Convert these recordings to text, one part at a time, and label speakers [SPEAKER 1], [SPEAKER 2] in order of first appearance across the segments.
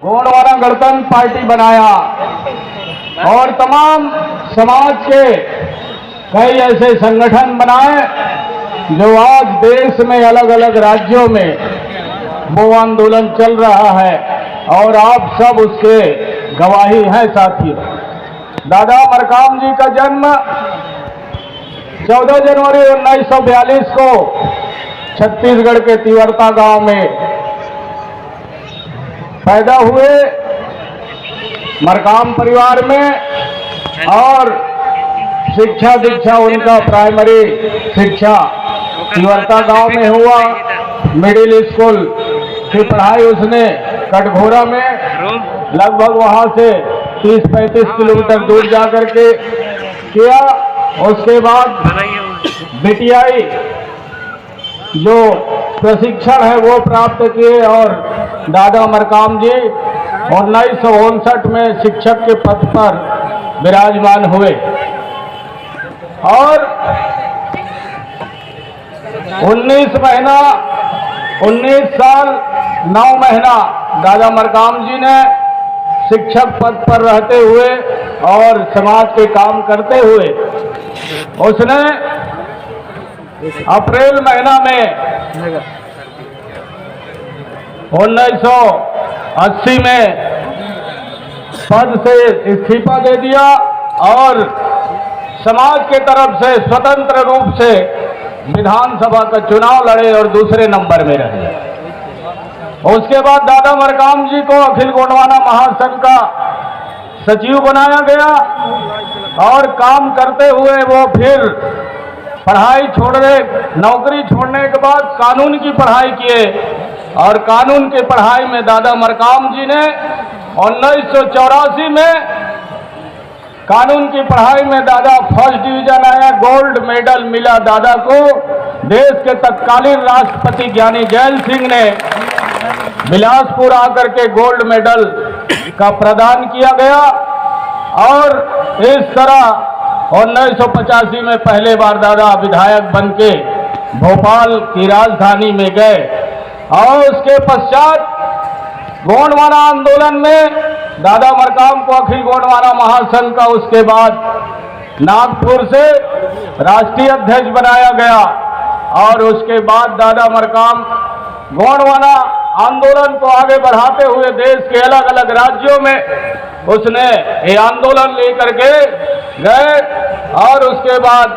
[SPEAKER 1] गोंडवाना गणतंत्र पार्टी बनाया और तमाम समाज के कई ऐसे संगठन बनाए जो आज देश में अलग अलग राज्यों में वो आंदोलन चल रहा है और आप सब उसके गवाही हैं साथियों। दादा मरकाम जी का जन्म 14 जनवरी 1942 को छत्तीसगढ़ के तिवरता गांव में पैदा हुए मरकाम परिवार में और शिक्षा दीक्षा उनका प्राइमरी शिक्षा तिवरता गांव में हुआ। मिडिल स्कूल की पढ़ाई उसने कटघोरा में लगभग वहां से 30-35 किलोमीटर दूर जाकर के किया। उसके बाद बीटीआई जो प्रशिक्षण है वो प्राप्त किए और दादा मरकाम जी 1959 में शिक्षक के पद पर विराजमान हुए और 19 साल 9 महीना दादा मरकाम जी ने शिक्षक पद पर रहते हुए और समाज के काम करते हुए उसने अप्रैल महीना में 1980 में पद से इस्तीफा दे दिया और समाज के तरफ से स्वतंत्र रूप से विधानसभा का चुनाव लड़े और दूसरे नंबर में रहे। उसके बाद दादा मरकाम जी को अखिल गोंडवाना महासंघ का सचिव बनाया गया और काम करते हुए वो फिर पढ़ाई नौकरी छोड़ने के बाद कानून की पढ़ाई किए और कानून की पढ़ाई में दादा मरकाम जी ने 1984 में कानून की पढ़ाई में दादा फर्स्ट डिवीजन आया, गोल्ड मेडल मिला दादा को। देश के तत्कालीन राष्ट्रपति ज्ञानी जैल सिंह ने बिलासपुर आकर के गोल्ड मेडल का प्रदान किया गया और इस तरह 1985 में पहले बार दादा विधायक बनके भोपाल की राजधानी में गए और उसके पश्चात गोंडवाना आंदोलन में दादा मरकाम को अखिल गोंडवाना महासंघ का उसके बाद नागपुर से राष्ट्रीय अध्यक्ष बनाया गया और उसके बाद दादा मरकाम गोंडवाना आंदोलन को आगे बढ़ाते हुए देश के अलग अलग राज्यों में उसने ये आंदोलन लेकर के गए और उसके बाद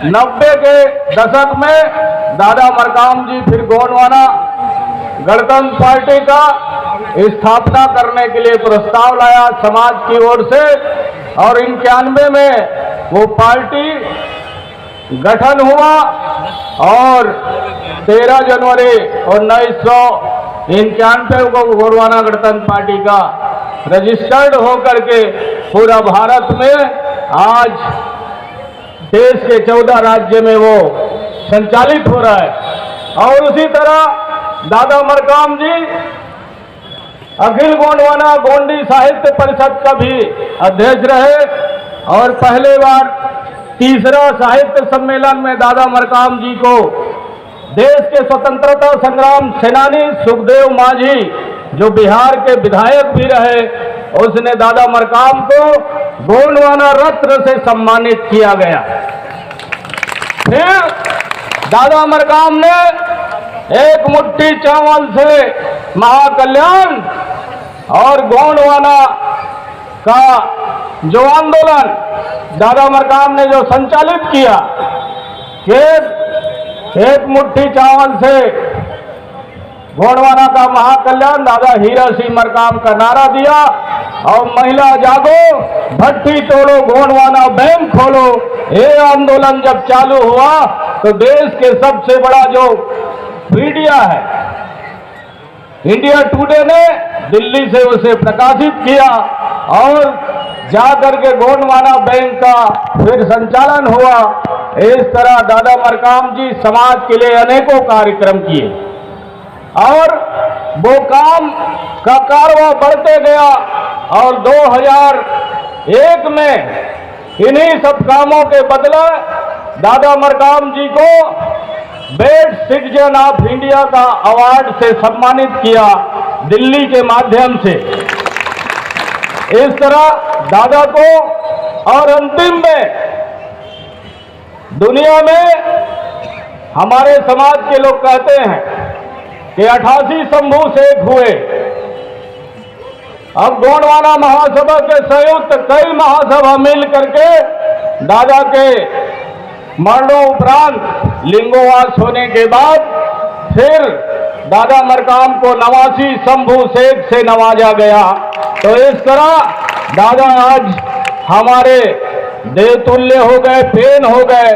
[SPEAKER 1] 90 के दशक में दादा मरकाम जी फिर गोंडवाना गणतंत्र पार्टी का स्थापना करने के लिए प्रस्ताव लाया समाज की ओर से और 91 में वो पार्टी गठन हुआ और 13 जनवरी 1991 को गोंडवाना गणतंत्र पार्टी का रजिस्टर्ड होकर के पूरा भारत में आज देश के 14 राज्य में वो संचालित हो रहा है। और उसी तरह दादा मरकाम जी अखिल गोंडवाना गोंडी साहित्य परिषद का भी अध्यक्ष रहे और पहले बार तीसरा साहित्य सम्मेलन में दादा मरकाम जी को देश के स्वतंत्रता संग्राम सेनानी सुखदेव माझी जो बिहार के विधायक भी रहे उसने दादा मरकाम को गोंडवाना रत्न से सम्मानित किया गया। फिर दादा मरकाम ने एक मुट्ठी चावल से महाकल्याण और गोंडवाना का जो आंदोलन दादा मरकाम ने जो संचालित किया कि एक मुट्ठी चावल से गोंडवाना का महाकल्याण, दादा हीरा सिंह मरकाम का नारा दिया और महिला जागो भट्टी तोड़ो गोंडवाना बैंक खोलो। ये आंदोलन जब चालू हुआ तो देश के सबसे बड़ा जो मीडिया है इंडिया टुडे ने दिल्ली से उसे प्रकाशित किया और जाकर के गोंडवाना बैंक का फिर संचालन हुआ। इस तरह दादा मरकाम जी समाज के लिए अनेकों कार्यक्रम किए और वो काम का कारवां बढ़ते गया और 2001 में इन्हीं सब कामों के बदले दादा मरकाम जी को बेस्ट सिटीजन ऑफ इंडिया का अवार्ड से सम्मानित किया दिल्ली के माध्यम से। इस तरह दादा को, और अंतिम में दुनिया में हमारे समाज के लोग कहते हैं कि 88 शंभू शेख हुए। अब गोंडवाना महासभा के संयुक्त कई महासभा मिल करके दादा के मरणोपरांत लिंगोवास होने के बाद फिर दादा मरकाम को 89 शंभू शेख से नवाजा गया। तो इस तरह दादा आज हमारे देवतुल्य हो गए, पेन हो गए,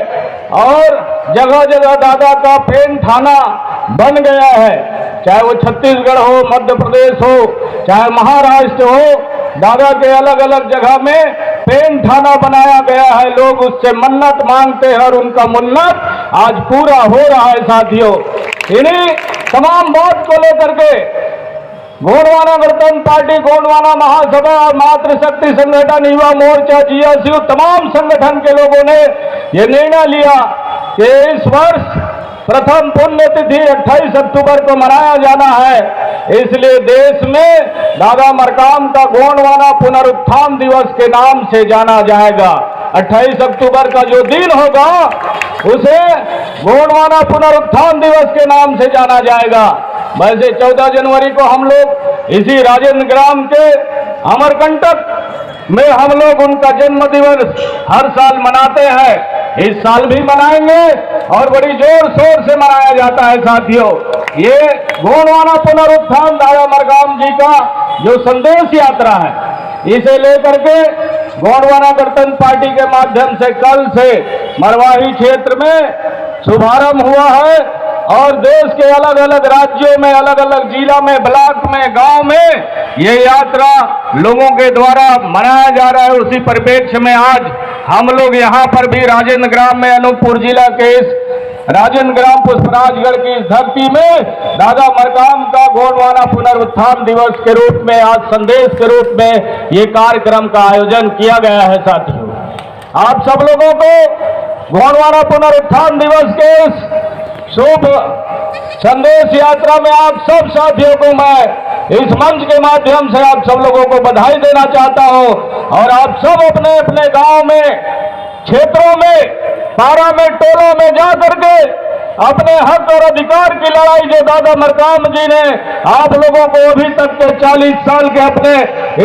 [SPEAKER 1] और जगह जगह दादा का पेन थाना बन गया है। चाहे वो छत्तीसगढ़ हो, मध्य प्रदेश हो, चाहे महाराष्ट्र हो, दादा के अलग अलग जगह में पेन थाना बनाया गया है। लोग उससे मन्नत मांगते हैं और उनका मन्नत आज पूरा हो रहा है। साथियों, इन्हीं तमाम बात को लेकर के गोंडवाना गणतंत्र पार्टी, गोंडवाना महासभा और मातृशक्ति संगठन, युवा मोर्चा, जीएसयू, तमाम संगठन के लोगों ने ये निर्णय लिया कि इस वर्ष प्रथम पुण्यतिथि 28 अक्टूबर को मनाया जाना है। इसलिए देश में दादा मरकाम का गोंडवाना पुनरुत्थान दिवस के नाम से जाना जाएगा। 28 अक्टूबर का जो दिन होगा उसे गोंडवाना पुनरुत्थान दिवस के नाम से जाना जाएगा। वैसे 14 जनवरी को हम लोग इसी राजेंद्र ग्राम के अमरकंटक में हम लोग उनका जन्म दिवस हर साल मनाते हैं। इस साल भी मनाएंगे और बड़ी जोर शोर से मनाया जाता है। साथियों, ये गोंडवाना पुनरुत्थान दादा मरकाम जी का जो संदेश यात्रा है, इसे लेकर के गोंडवाना गणतंत्र पार्टी के माध्यम से कल से मरवाही क्षेत्र में शुभारंभ हुआ है और देश के अलग अलग राज्यों में, अलग अलग जिला में, ब्लॉक में, गांव में ये यात्रा लोगों के द्वारा मनाया जा रहा है। उसी परिप्रेक्ष्य में आज हम लोग यहाँ पर भी राजेंद्र ग्राम में, अनूपपुर जिला के इस राजेंद्र ग्राम पुष्पराजगढ़ की इस धरती में दादा मरकाम का गोंडवाना पुनरुत्थान दिवस के रूप में, आज संदेश के रूप में ये कार्यक्रम का आयोजन किया गया है। साथियों, आप सब लोगों को गोंडवाना पुनरुत्थान दिवस के इस शुभ संदेश यात्रा में आप सब साथियों को मैं इस मंच के माध्यम से आप सब लोगों को बधाई देना चाहता हूं। और आप सब अपने अपने गांव में, क्षेत्रों में, पारा में, टोलों में जा करके अपने हक और अधिकार की लड़ाई जो दादा मरकाम जी ने आप लोगों को अभी तक के 40 साल के अपने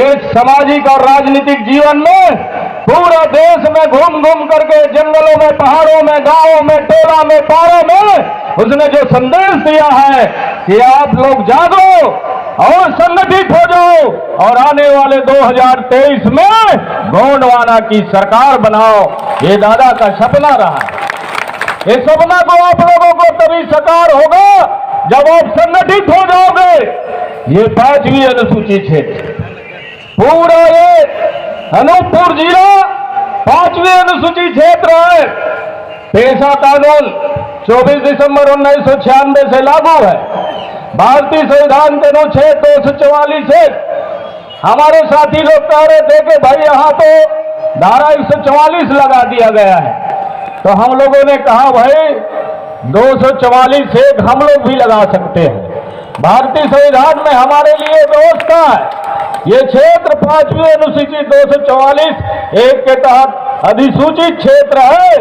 [SPEAKER 1] एक सामाजिक और राजनीतिक जीवन में पूरा देश में घूम घूम करके, जंगलों में, पहाड़ों में, गांवों में, टोला में, पारा में उसने जो संदेश दिया है कि आप लोग जागो और संगठित हो जाओ और आने वाले 2023 में गोंडवाना की सरकार बनाओ, ये दादा का सपना रहा। ये सपना को आप लोगों को तभी साकार होगा जब आप संगठित हो जाओगे। ये 5वीं अनुसूची क्षेत्र, पूरा ये अनूपपुर जिला 5वीं अनुसूची क्षेत्र है। पेशा कानून 24 दिसंबर 1996 से लागू है। भारतीय संविधान के अनुच्छेद 244 है। हमारे साथी लोग कह रहे थे कि भाई यहाँ तो धारा 144 लगा दिया गया है, तो हम लोगों ने कहा भाई 244 से हम लोग भी लगा सकते हैं। भारतीय संविधान में हमारे लिए व्यवस्था है। ये क्षेत्र 5वीं अनुसूची 244 एक के तहत अधिसूचित क्षेत्र है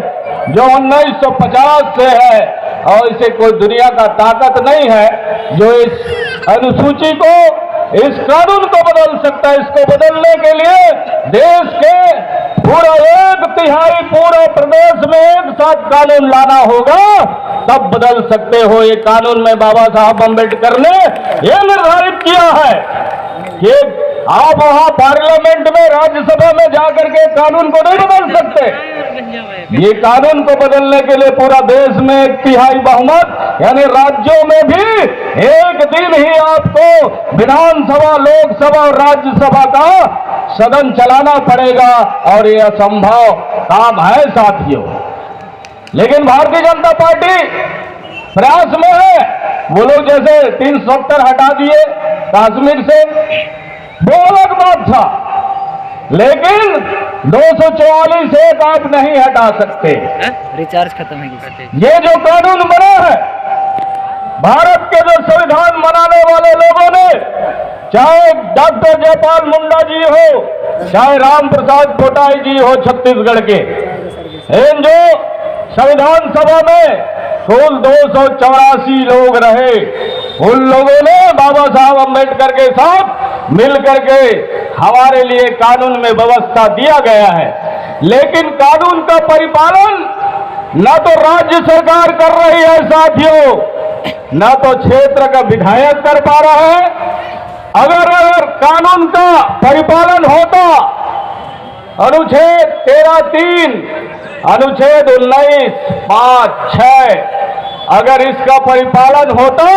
[SPEAKER 1] जो 1950 से है और इसे कोई दुनिया का ताकत नहीं है जो इस अनुसूची को, इस कानून को बदल सकता है। इसको बदलने के लिए देश के पूरा 1/3 पूरा प्रदेश में एक साथ कानून लाना होगा, तब बदल सकते हो। ये कानून में बाबा साहब अम्बेडकर ने यह निर्धारित किया है कि आप वहां पार्लियामेंट में, राज्यसभा में जाकर के कानून को नहीं बदल सकते। ये कानून को बदलने के लिए पूरा देश में 1/3 बहुमत, यानी राज्यों में भी एक दिन ही आपको विधानसभा, लोकसभा और राज्यसभा का सदन चलाना पड़ेगा और ये असंभव काम है साथियों। लेकिन भारतीय जनता पार्टी प्रयास में है। वो लोग जैसे 370 हटा दिए कश्मीर से, वो अलग बात था, लेकिन 244 एक आप नहीं हटा सकते।
[SPEAKER 2] रिचार्ज खत्म है।
[SPEAKER 1] ये जो कानून बना है भारत के जो संविधान बनाने वाले लोगों ने, चाहे डॉक्टर जयपाल मुंडा जी हो, चाहे राम प्रसाद कोटाई जी हो छत्तीसगढ़ के, इन जो संविधान सभा में कुल 284 लोग रहे, उन लोगों ने बाबा साहब अम्बेडकर के साथ मिलकर के हमारे लिए कानून में व्यवस्था दिया गया है। लेकिन कानून का परिपालन न तो राज्य सरकार कर रही है साथियों, न तो क्षेत्र का विधायक कर पा रहा है। अगर कानून का परिपालन होता, अनुच्छेद 13(3), अनुच्छेद 19, 5, 6, अगर इसका परिपालन होता,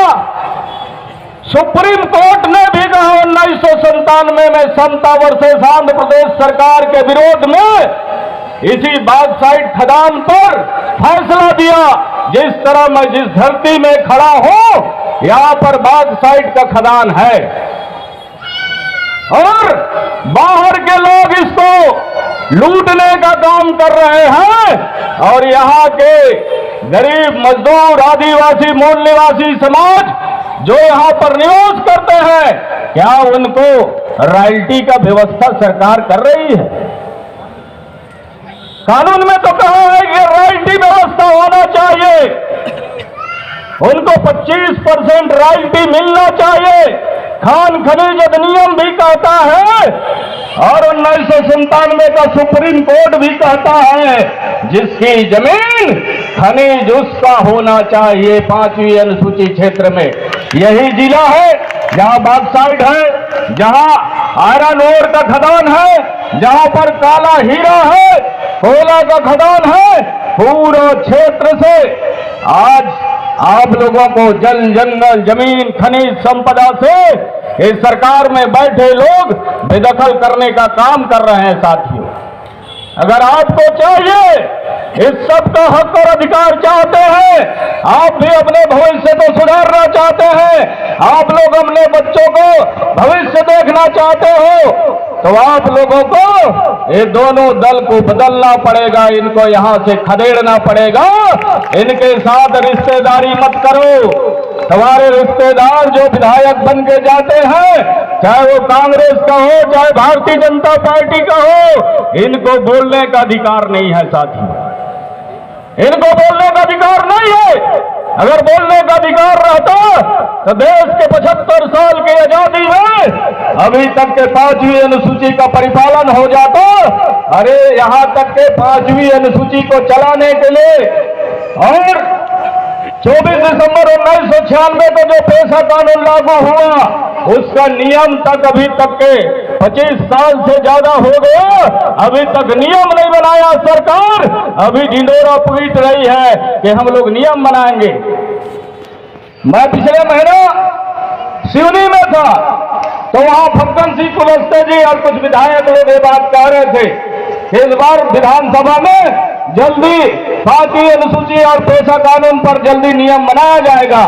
[SPEAKER 1] सुप्रीम कोर्ट ने भी कहा 1997 में समता वर्सेस आंध्र प्रदेश सरकार के विरोध में इसी बाक्साइट खदान पर फैसला दिया, जिस तरह मैं जिस धरती में खड़ा हूं, यहां पर बाक्साइट का खदान है और बाहर के लोग इसको लूटने का काम कर रहे हैं और यहां के गरीब मजदूर, आदिवासी, मूल निवासी समाज जो यहां पर निवास करते हैं, क्या उनको रॉयल्टी का व्यवस्था सरकार कर रही है? कानून में तो कहा है कि रॉयल्टी व्यवस्था होना चाहिए, उनको 25% रॉयल्टी मिलना चाहिए, खान खनिज अधिनियम भी कहता है और 1997 का सुप्रीम कोर्ट भी कहता है, जिसकी जमीन खनिज उसका होना चाहिए 5वीं अनुसूची क्षेत्र में। यही जिला है जहां बॉक्साइट है, जहां आयरन ओर का खदान है, जहां पर काला हीरा है, कोयला का खदान है। पूरा क्षेत्र से आज आप लोगों को जल, जंगल, जमीन, खनिज संपदा से इस सरकार में बैठे लोग बेदखल करने का काम कर रहे हैं साथियों। अगर आपको चाहिए, इस सब का हक और अधिकार चाहते हैं, आप भी अपने भविष्य को सुधारना चाहते हैं, आप लोग अपने बच्चों को भविष्य देखना चाहते हो, तो आप लोगों को ये दोनों दल को बदलना पड़ेगा, इनको यहां से खदेड़ना पड़ेगा। इनके साथ रिश्तेदारी मत करो। हमारे रिश्तेदार जो विधायक बन के जाते हैं, चाहे वो कांग्रेस का हो, चाहे भारतीय जनता पार्टी का हो, इनको बोलने का अधिकार नहीं है साथियों, इनको बोलने का अधिकार नहीं है। अगर बोलने का अधिकार रहता तो देश के 75 साल की आजादी में अभी तक के 5वीं अनुसूची का परिपालन हो जाता। अरे यहां तक के 5वीं अनुसूची को चलाने के लिए और 24 दिसंबर 1996 को जो पेशा कानून लागू हुआ, उसका नियम तक अभी तक के 25 साल से ज्यादा हो गया, अभी तक नियम नहीं बनाया सरकार। अभी ढिंडोरा पीट रही है कि हम लोग नियम बनाएंगे। मैं पिछले महीना सिवनी में था, तो वहां फक्कन सिंह कुलस्ते जी और कुछ विधायक लोग ये बात कह रहे थे कि इस बार विधानसभा में जल्दी 5वीं अनुसूची और पेशा कानून पर जल्दी नियम बनाया जाएगा।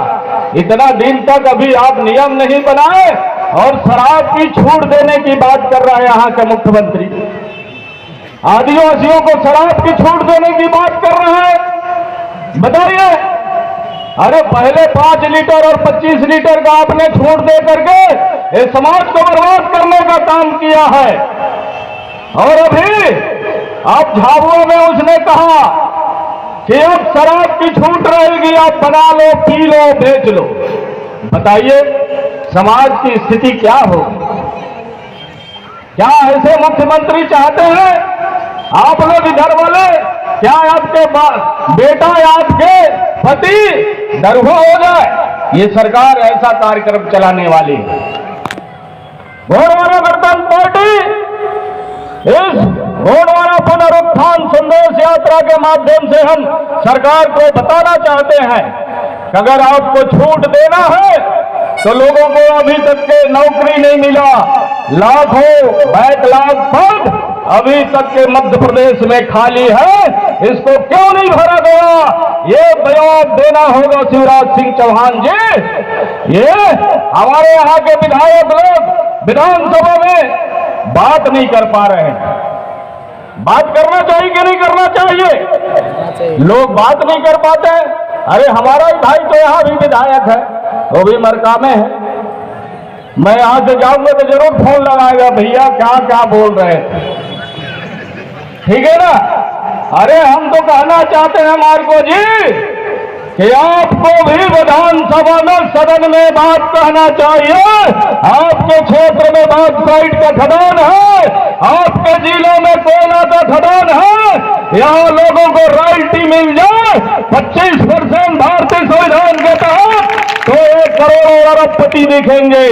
[SPEAKER 1] इतना दिन तक अभी आप नियम नहीं बनाए और शराब की छूट देने की बात कर रहा है यहाँ के मुख्यमंत्री। आदिवासियों को शराब की छूट देने की बात कर रहे हैं। बताइए, अरे पहले 5 लीटर और 25 लीटर का आपने छूट दे करके इस समाज को बर्बाद करने का काम किया है। और अभी आप झाबुआ में उसने कहा कि अब शराब की छूट रहेगी, आप बना लो, पी लो, बेच लो। बताइए समाज की स्थिति क्या होगी? क्या ऐसे मुख्यमंत्री चाहते हैं आप लोग इधर वाले? क्या आपके बेटा या आपके पति दरभा हो जाए? ये सरकार ऐसा कार्यक्रम चलाने वाली है। गोंडवाना गणतंत्र पार्टी इस गोंडवाना पुनरुत्थान संदेश यात्रा के माध्यम से हम सरकार को बताना चाहते हैं कि अगर आपको छूट देना है तो लोगों को अभी तक के नौकरी नहीं मिला, लाखों बैकलॉग पद अभी तक के मध्य प्रदेश में खाली है, इसको क्यों नहीं भरा गया? ये जवाब देना होगा शिवराज सिंह चौहान जी। ये हमारे यहाँ के विधायक लोग विधानसभा में बात नहीं कर पा रहे हैं। बात करना चाहिए कि नहीं करना चाहिए? लोग बात नहीं कर पाते। अरे हमारा ही भाई तो यहाँ भी विधायक है, वो भी मरका में है। मैं यहाँ से जाऊंगा तो जरूर फोन लगाएगा, भैया क्या क्या बोल रहे थे, ठीक है ना। अरे हम तो कहना चाहते हैं मार्को जी कि आपको भी विधानसभा में सदन में बात कहना चाहिए। आपके क्षेत्र में बॉक्साइट का खदान है, आपके जिलों में कोयला का खदान है, यहाँ लोगों को रॉयल्टी मिल जाए 25% भारतीय संविधान के तहत, तो 1 करोड़ अरबपति दिखेंगे।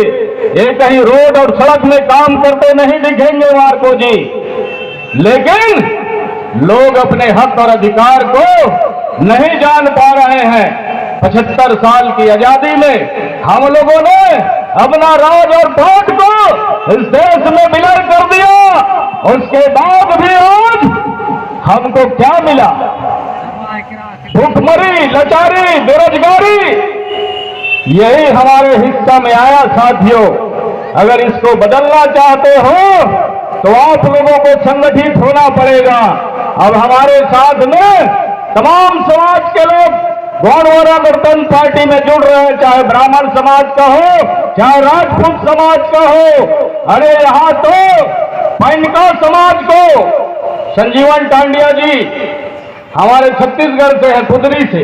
[SPEAKER 1] ये कहीं रोड और सड़क में काम करते नहीं दिखेंगे मार्को जी। लेकिन लोग अपने हक और अधिकार को नहीं जान पा रहे हैं। 75 साल की आजादी में हम लोगों ने अपना राज और पाट को इस देश में विलय कर दिया, उसके बाद भी आज हमको क्या मिला? भूखमरी, लाचारी, बेरोजगारी, यही हमारे हिस्सा में आया साथियों। अगर इसको बदलना चाहते हो तो आप लोगों को संगठित होना पड़ेगा। अब हमारे साथ में तमाम समाज के लोग गोंडवाना गणतंत्र पार्टी में जुड़ रहे हैं, चाहे ब्राह्मण समाज का हो, चाहे राजपूत समाज का हो। अरे यहाँ तो पैनका समाज को संजीवन टांडिया जी हमारे छत्तीसगढ़ से है, कुदरी से,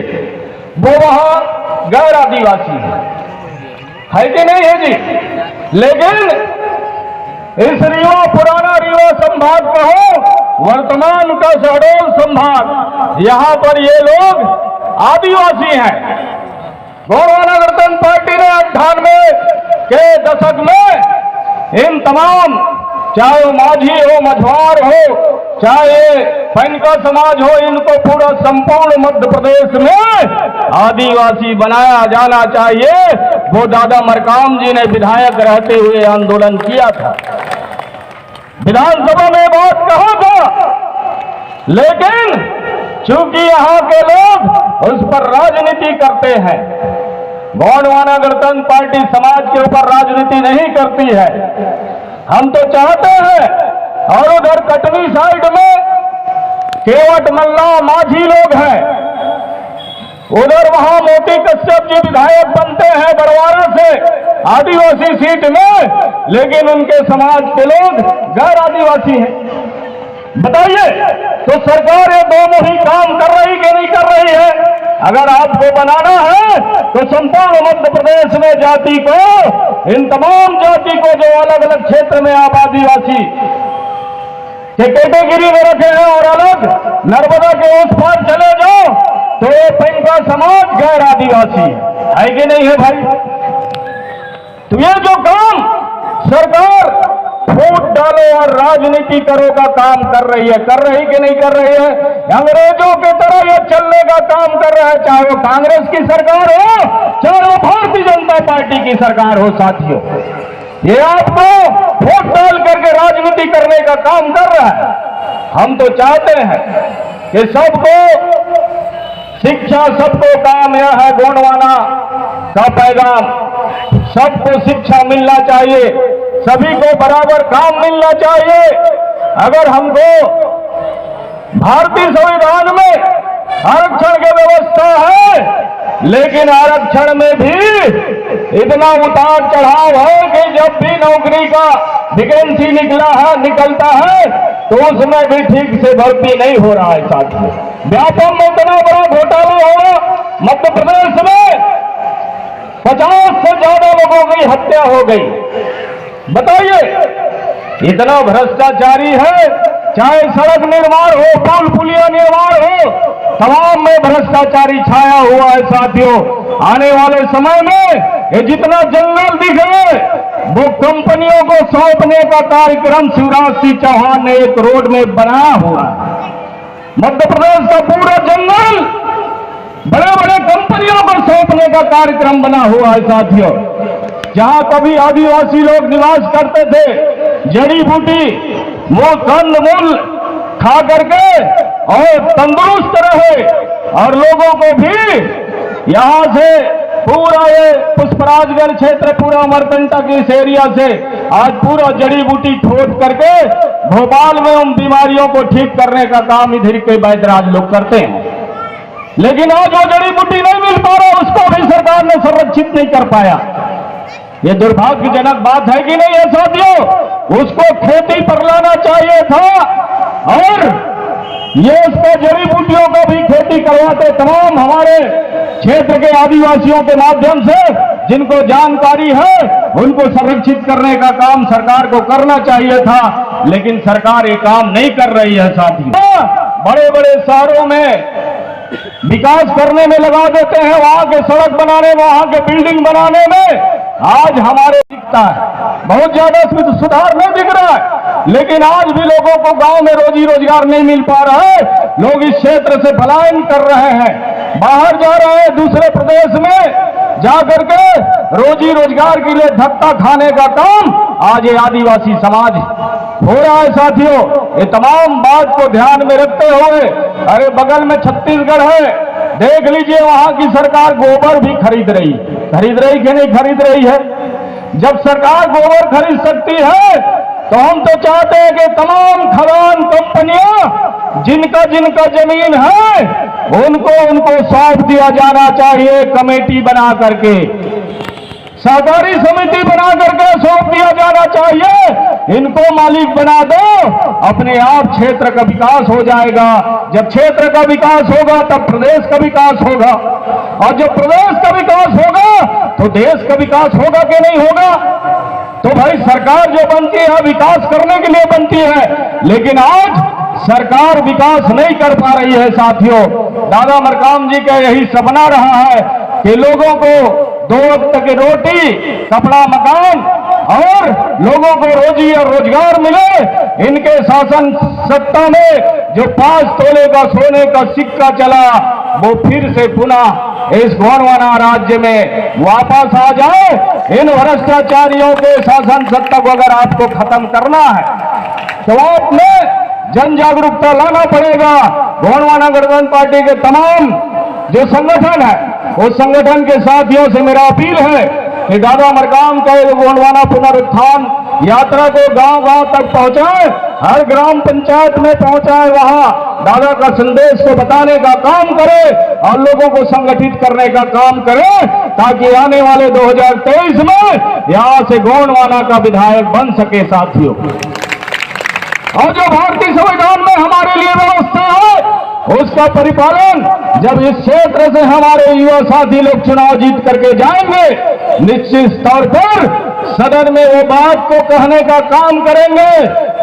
[SPEAKER 1] वो वहां गैर आदिवासी है कि नहीं है जी। लेकिन इस रीवा, पुराना रीवा संभाग का हो, वर्तमान का शहडोल संभाग, यहाँ पर ये लोग आदिवासी हैं। गोंडवाना गणतंत्र पार्टी ने 98 के दशक में इन तमाम, चाहे वो माझी हो, मझवार हो, चाहे पैनका समाज हो, इनको पूरा संपूर्ण मध्य प्रदेश में आदिवासी बनाया जाना चाहिए। वो दादा मरकाम जी ने विधायक रहते हुए आंदोलन किया था, विधानसभा में बात कहा था। लेकिन चूंकि यहाँ के लोग उस पर राजनीति करते हैं, गोंडवाना गणतंत्र पार्टी समाज के ऊपर राजनीति नहीं करती है। हम तो चाहते हैं, और उधर कटनी साइड में केवट मल्ला माझी लोग हैं, उधर वहां मोती कश्यप जी विधायक बनते हैं बड़वारा से आदिवासी सीट में, लेकिन उनके समाज के लोग गैर आदिवासी हैं। बताइए, तो सरकार ये दोनों ही काम कर रही कि नहीं कर रही है? अगर आपको बनाना है तो संपूर्ण मध्य प्रदेश में जाति को, इन तमाम जाति को जो अलग अलग क्षेत्र में आप आदिवासी के कैटेगरी में रखे हैं और अलग नर्मदा के उस पार चले जाओ तो ये पैनका समाज गैर आदिवासी है कि नहीं है भाई? तो ये जो काम सरकार फूट डालो और राजनीति करो का काम कर रही है, कर रही कि नहीं कर रही है? अंग्रेजों की तरह ये चलने का काम कर रहा है, चाहे वो कांग्रेस की सरकार हो, चाहे वो भारतीय जनता पार्टी की सरकार हो। साथियों, ये आपको वोट डाल करके राजनीति करने का काम कर रहा है। हम तो चाहते हैं कि सबको शिक्षा, सबको काम, यह है गोंडवाना का पैगाम, सबको शिक्षा मिलना चाहिए, सभी को बराबर काम मिलना चाहिए। अगर हमको भारतीय संविधान में आरक्षण की व्यवस्था है, लेकिन आरक्षण में भी इतना उतार चढ़ाव है कि जब भी नौकरी का वैकेंसी निकलता है तो उसमें भी ठीक से भर्ती नहीं हो रहा है। साथियों, व्यापम में इतना बड़ा घोटाला हुआ, मध्य प्रदेश में 50 से ज्यादा लोगों की हत्या हो गई। बताइए, इतना भ्रष्टाचारी है, चाहे सड़क निर्माण हो, पुल पुलिया निर्माण हो, तमाम में भ्रष्टाचारी छाया हुआ है। साथियों, आने वाले समय में ये जितना जंगल दिख रहे वो कंपनियों को सौंपने का कार्यक्रम शिवराज सिंह चौहान ने एक रोड में बनाया हुआ है। मध्य प्रदेश का पूरा जंगल बड़े बड़े कंपनियों को सौंपने का कार्यक्रम बना हुआ है। साथियों, जहां कभी आदिवासी लोग निवास करते थे, जड़ी बूटी कंद मूल खा करके और तंदुरुस्त रहे, और लोगों को भी यहां से पूरा ये पुष्पराजगढ़ क्षेत्र, पूरा अमरकंटक इस एरिया से आज पूरा जड़ी बूटी ठोक करके भोपाल में उन बीमारियों को ठीक करने का काम इधर के वैद्यराज लोग करते हैं।
[SPEAKER 2] लेकिन आज वो जड़ी बूटी नहीं मिल पा रहा, उसको भी सरकार ने संरक्षित नहीं कर पाया। ये दुर्भाग्यजनक बात है कि नहीं है साथियों? उसको खेती पर लाना चाहिए था और ये उसको जड़ी बूटियों को भी खेती करवाते तमाम हमारे क्षेत्र के आदिवासियों के माध्यम से जिनको जानकारी है उनको संरक्षित करने का काम सरकार को करना चाहिए था, लेकिन सरकार ये काम नहीं कर रही है साथियों। बड़े बड़े शहरों में विकास करने में लगा देते हैं, वहां के सड़क बनाने में, वहां के बिल्डिंग बनाने में। आज हमारे दिखता है बहुत ज्यादा सुधार नहीं दिख रहा है, लेकिन आज भी लोगों को गांव में रोजी रोजगार नहीं मिल पा रहा है। लोग इस क्षेत्र से पलायन कर रहे हैं, बाहर जा रहे हैं, दूसरे प्रदेश में जाकर के रोजी रोजगार के लिए धक्का खाने का काम आज ये आदिवासी समाज हो रहा है साथियों। ये तमाम बात को ध्यान में रखते हुए, अरे बगल में छत्तीसगढ़ है, देख लीजिए वहां की सरकार गोबर भी खरीद रही कि नहीं खरीद रही है। जब सरकार गोबर खरीद सकती है तो हम तो चाहते हैं कि तमाम खदान कंपनियां जिनका जिनका जमीन है उनको सौंप दिया जाना चाहिए, कमेटी बना करके, सहकारी समिति बना करके सौंप दिया जाना चाहिए। इनको मालिक बना दो, अपने आप क्षेत्र का विकास हो जाएगा। जब क्षेत्र का विकास होगा तब प्रदेश का विकास होगा, और जब प्रदेश का विकास होगा तो देश का विकास होगा कि नहीं होगा? तो भाई सरकार जो बनती है विकास करने के लिए बनती है, लेकिन आज सरकार विकास नहीं कर पा रही है साथियों। दादा मरकाम जी का यही सपना रहा है कि लोगों को 2 वक्त की रोटी, कपड़ा, मकान और लोगों को रोजी और रोजगार मिले। इनके शासन सत्ता में जो 5 तोले का सोने का सिक्का चला वो फिर से पुनः इस गोंडवाना राज्य में वापस आ जाए। इन भ्रष्टाचारियों के शासन सत्ता को अगर आपको खत्म करना है तो आपने जन जागरूकता लाना पड़ेगा। गोंडवाना गठबंधन पार्टी के तमाम जो संगठन है उस संगठन के साथियों से मेरा अपील है कि दादा मरकाम का गोंडवाना पुनरुत्थान यात्रा को गांव-गांव तक पहुंचाए, हर ग्राम पंचायत में पहुंचाए, वहां दादा का संदेश को बताने का काम करे और लोगों को संगठित करने का काम करे, ताकि आने वाले 2023 में यहां से गोंडवाना का विधायक बन सके साथियों। और जो भारतीय संविधान में हमारे लिए व्यवस्था है उसका परिपालन जब इस क्षेत्र से हमारे युवा साथी लोग चुनाव जीत करके जाएंगे, निश्चित तौर पर सदन में वो बात को कहने का काम करेंगे।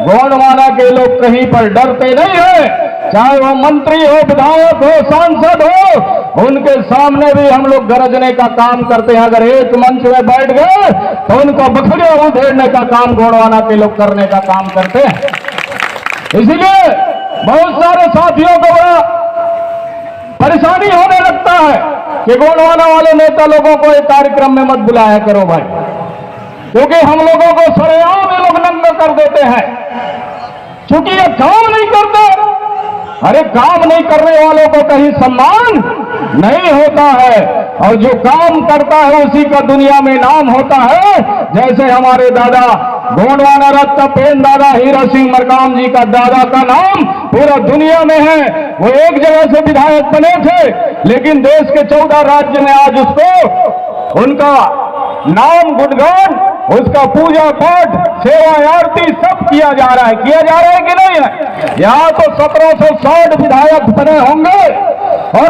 [SPEAKER 2] गोंडवाना के लोग कहीं पर डरते नहीं है, चाहे वो मंत्री हो, विधायक हो, सांसद हो, उनके सामने भी हम लोग गरजने का काम करते हैं। अगर एक मंच में बैठ गए तो उनको बखड़िया उधेड़ने का काम गोंडवाना के लोग करने का काम करते हैं। इसीलिए बहुत सारे साथियों को बड़ा परेशानी होने लगता है कि गोंडवाना वाले नेता लोगों को एक कार्यक्रम में मत बुलाया करो भाई, क्योंकि हम लोगों को सरेआम ये लोग नंगा कर देते हैं, क्योंकि ये काम नहीं करते। अरे काम नहीं करने वालों को कहीं सम्मान नहीं होता है, और जो काम करता है उसी का दुनिया में नाम होता है। जैसे हमारे दादा गोंडवाना रत्न पेन दादा हीरा सिंह मरकाम जी का दादा का नाम पूरा दुनिया में है। वो एक जगह से विधायक बने थे, लेकिन देश के 14 राज्य में आज उसको उनका नाम, गुणगान, उसका पूजा पाठ, सेवा आरती सब किया जा रहा है कि नहीं है? यहाँ तो 1760 विधायक बने होंगे और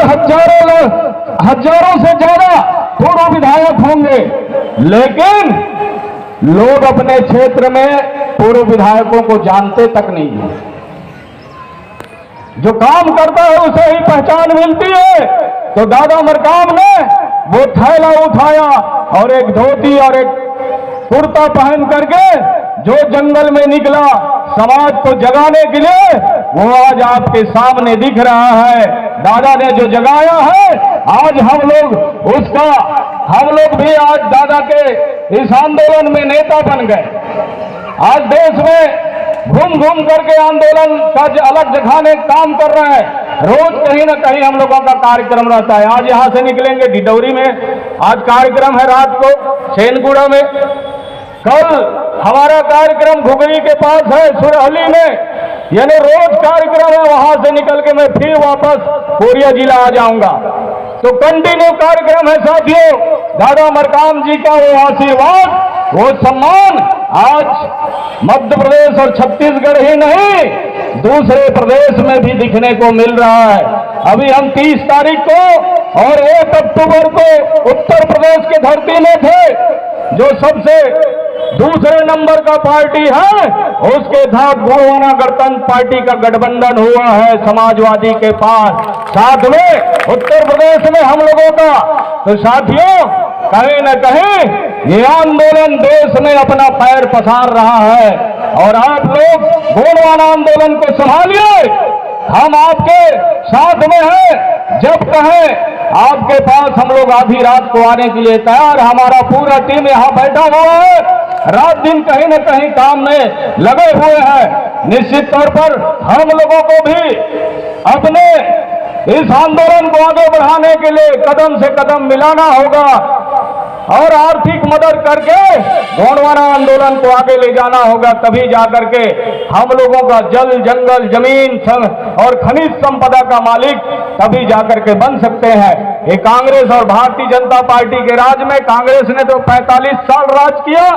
[SPEAKER 2] हजारों से ज्यादा पूर्व विधायक होंगे, लेकिन लोग अपने क्षेत्र में पूर्व विधायकों को जानते तक नहीं है। जो काम करता है उसे ही पहचान मिलती है। तो दादा मरकाम ने वो थैला उठाया और एक धोती और एक कुर्ता पहन करके जो जंगल में निकला समाज को जगाने के लिए, वो आज आपके सामने दिख रहा है। दादा ने जो जगाया है आज हम लोग भी आज दादा के इस आंदोलन में नेता बन गए। आज देश में घूम घूम करके आंदोलन का अलग जगह काम कर रहे हैं। रोज कहीं ना कहीं हम लोगों का कार्यक्रम रहता है। आज यहां से निकलेंगे डिडौरी में, आज कार्यक्रम है रात को सेनगुड़ा में, कल हमारा कार्यक्रम घुगरी के पास है सुरहली में,
[SPEAKER 1] यानी रोज कार्यक्रम है, वहां से निकल के मैं फिर वापस कोरिया जिला आ जाऊंगा। तो कंटिन्यू कार्यक्रम है साथियों। दादा मरकाम जी का वो आशीर्वाद, वो सम्मान आज मध्य प्रदेश और छत्तीसगढ़ ही नहीं, दूसरे प्रदेश में भी दिखने को मिल रहा है। अभी हम 30 तारीख को और 1 अक्टूबर को उत्तर प्रदेश की धरती में थे, जो सबसे दूसरे नंबर का पार्टी है, उसके साथ गोंडवाना गणतंत्र पार्टी का गठबंधन हुआ है समाजवादी के पास, साथ में उत्तर प्रदेश में हम लोगों का। तो साथियों, कहीं न कहीं ये आंदोलन देश में अपना पैर पसार रहा है और आप लोग गोंडवाना आंदोलन को संभालिए। हम आपके साथ में हैं, जब कहें आपके पास हम लोग आधी रात को आने के लिए तैयार। हमारा पूरा टीम यहाँ बैठा हुआ है, रात दिन कहीं न कहीं काम में लगे हुए हैं। निश्चित तौर पर हम लोगों को भी अपने इस आंदोलन को आगे बढ़ाने के लिए कदम से कदम मिलाना होगा और आर्थिक मदद करके गोंडवाना आंदोलन को आगे ले जाना होगा। तभी जाकर के हम लोगों का जल जंगल जमीन और खनिज संपदा का मालिक तभी जाकर के बन सकते हैं। ये कांग्रेस और भारतीय जनता पार्टी के राज में, कांग्रेस ने तो 45 साल राज किया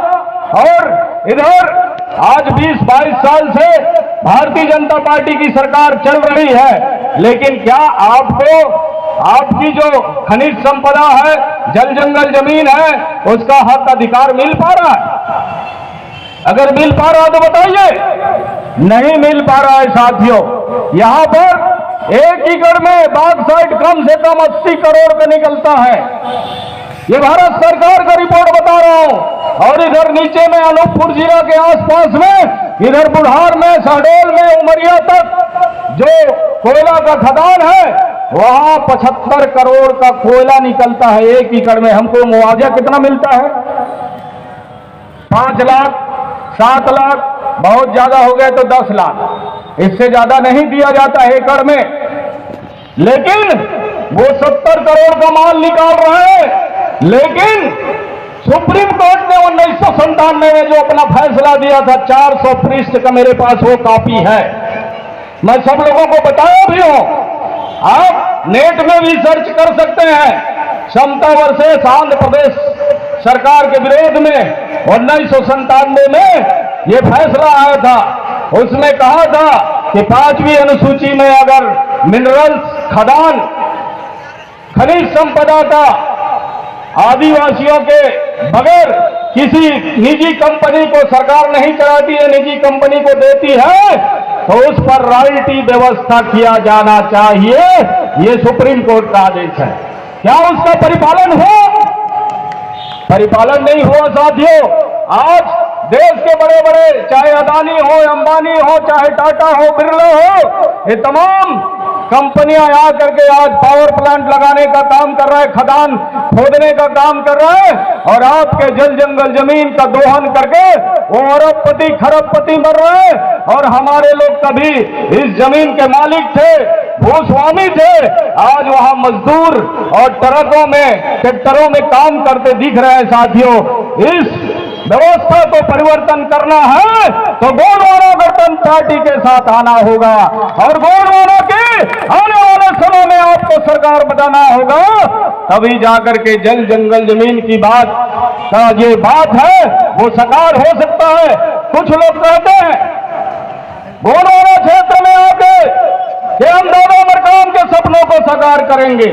[SPEAKER 1] और इधर आज 20-22 साल से भारतीय जनता पार्टी की सरकार चल रही है। लेकिन क्या आपको आपकी जो खनिज संपदा है, जल जंगल जमीन है, उसका हक अधिकार मिल पा रहा है? अगर मिल पा रहा तो बताइए। नहीं मिल पा रहा है साथियों। यहां पर 1 एकड़ में बॉक्साइट कम से कम 80 करोड़ का निकलता है। ये भारत सरकार का रिपोर्ट बता रहा हूं। और इधर नीचे में अनूपपुर जिला के आसपास में, इधर बुढ़ार में, शहडोल में, उमरिया तक जो कोयला का खदान है, वहां 75 करोड़ का कोयला निकलता है 1 एकड़ में। हमको मुआवजा कितना मिलता है? 5 लाख, 7 लाख, बहुत ज्यादा हो गया तो 10 लाख, इससे ज्यादा नहीं दिया जाता है एकड़ में। लेकिन वो 70 करोड़ का माल निकाल रहे हैं। लेकिन सुप्रीम कोर्ट ने 1997 में जो अपना फैसला दिया था, 400 पृष्ठ का मेरे पास वो कॉपी है, मैं सब लोगों को बताया भी हूं। आप नेट में भी सर्च कर सकते हैं। समता वर्सेस आंध्र प्रदेश सरकार के विरोध में 1997 में ये फैसला आया था। उसमें कहा था कि 5वीं अनुसूची में अगर मिनरल्स, खदान, खनिज संपदा का आदिवासियों के बगैर किसी निजी कंपनी को सरकार नहीं चलाती है, निजी कंपनी को देती है, तो उस पर रॉयल्टी व्यवस्था किया जाना चाहिए। ये सुप्रीम कोर्ट का आदेश है। क्या उसका परिपालन हुआ? परिपालन नहीं हुआ साथियों। आज देश के बड़े बड़े, चाहे अदानी हो, अंबानी हो, चाहे टाटा हो, बिरला हो, ये तमाम कंपनियां आ करके आज पावर प्लांट लगाने का काम कर रहा है, खदान खोदने का काम कर रहा है और आपके जल जंगल जमीन का दोहन करके वो अरबपति खरबपति बन रहे हैं। और हमारे लोग कभी इस जमीन के मालिक थे, भूस्वामी थे, आज वहां मजदूर और ट्रकों में, ट्रैक्टरों में काम करते दिख रहे हैं साथियों। इस व्यवस्था को परिवर्तन करना है तो गोंडवाना गणतंत्र पार्टी के साथ आना होगा और गोंडवाना के आने वाले समय में आपको सरकार बनाना होगा। तभी जाकर के जल जंगल जमीन की बात का ये बात है वो साकार हो सकता है। कुछ लोग कहते हैं गोंडवाना क्षेत्र में आके कि हम दादा मरकाम के सपनों को साकार करेंगे।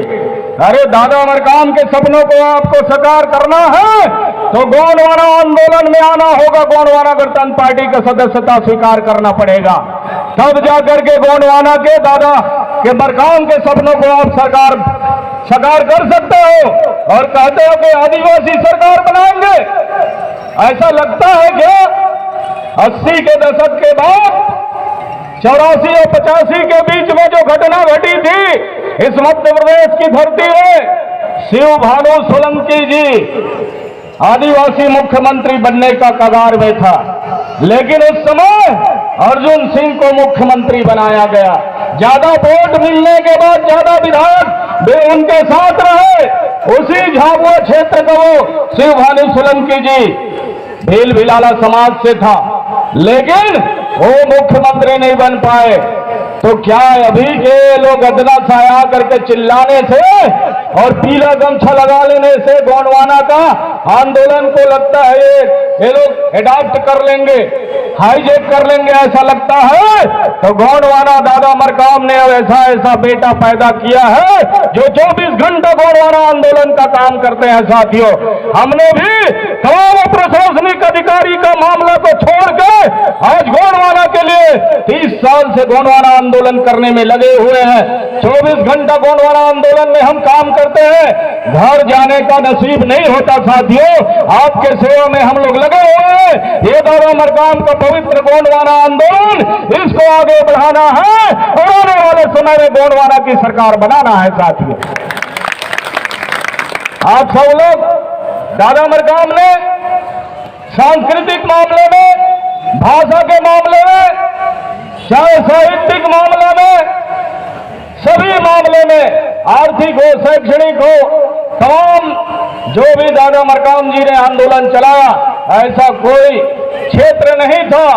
[SPEAKER 1] अरे दादा मरकाम के सपनों को आपको साकार करना है तो गोंडवाना आंदोलन में आना होगा, गोंडवाना गणतंत्र पार्टी का सदस्यता स्वीकार करना पड़ेगा। तब जाकर के गोंडवाना के दादा के मरकाम के सपनों को आप साकार कर सकते हो। और कहते हो कि आदिवासी सरकार बनाएंगे। ऐसा लगता है क्या 80 के दशक के बाद 84 और 85 के बीच में जो घटना घटी थी इस मध्य प्रदेश की धरती में, शिव भानु सोलंकी जी आदिवासी मुख्यमंत्री बनने का कगार में था, लेकिन उस समय अर्जुन सिंह को मुख्यमंत्री बनाया गया। ज्यादा वोट मिलने के बाद ज्यादा विधायक वे उनके साथ रहे। उसी झाबुआ क्षेत्र का वो शिव भानु सोलंकी जी भील भिलाला समाज से था, लेकिन वो मुख्यमंत्री नहीं बन पाए, तो क्या अभी के लोग अदना छाया करके चिल्लाने से और पीला गमछा लगा लेने से गोंडवाना का आंदोलन को लगता है ये लोग एडॉप्ट कर लेंगे, हाईजेक कर लेंगे, ऐसा लगता है? तो गोंडवाना दादा मरकाम ने अब ऐसा बेटा पैदा किया है जो 24 घंटा गोंडवाना आंदोलन का काम करते हैं। साथियों, हमने भी तमाम प्रशासनिक अधिकारी का मामला को छोड़ के आज गोंडवाना के लिए 30 साल से गोंडवाना आंदोलन करने में लगे हुए हैं। 24 घंटा गोंडवाना आंदोलन में हम काम करते हैं, घर जाने का नसीब नहीं होता। साथियों, आपके सेवा में हम लोग लगे हुए हैं। ये दादा मरकाम का पवित्र गोंडवाना आंदोलन, इसको आगे बढ़ाना है और आने वाले समय में गोंडवाना की सरकार बनाना है। साथियों, आप सब लोग दादा मरकाम ने सांस्कृतिक मामले में, भाषा के मामले में, चाहे साहित्यिक मामले में, सभी मामले में, आर्थिक हो, शैक्षणिक हो, तमाम जो भी दादा मरकाम जी ने आंदोलन चलाया, ऐसा कोई क्षेत्र नहीं था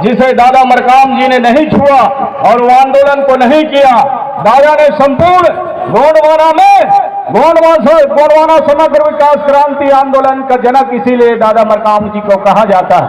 [SPEAKER 1] जिसे दादा मरकाम जी ने नहीं छुआ और वो आंदोलन को नहीं किया। दादा ने संपूर्ण गोंडवाना में गोंडवाना समग्र विकास क्रांति आंदोलन का जनक इसीलिए दादा मरकाम जी को कहा जाता है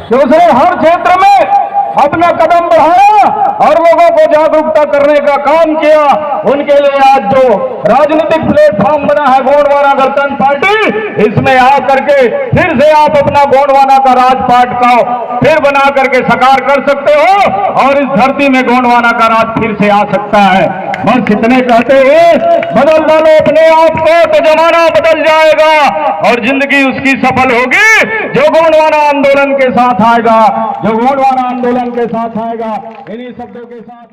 [SPEAKER 1] कि उसने हर क्षेत्र में अपना कदम बढ़ाया और लोगों को जागरूकता करने का काम किया। उनके लिए आज जो राजनीतिक प्लेटफॉर्म बना है गोंडवाना गणतंत्र पार्टी, इसमें आकर के फिर से आप अपना गोंडवाना का राजपाट का फिर बना करके साकार कर सकते हो और इस धरती में गोंडवाना का राज फिर से आ सकता है। बस इतने कहते हुए बदल डालो अपने आप को तो जमाना बदल जाएगा और जिंदगी उसकी सफल होगी जो गोंडवाना आंदोलन के साथ आएगा, जो गोंडवाना आंदोलन के साथ आएगा। इन्हीं शब्दों के साथ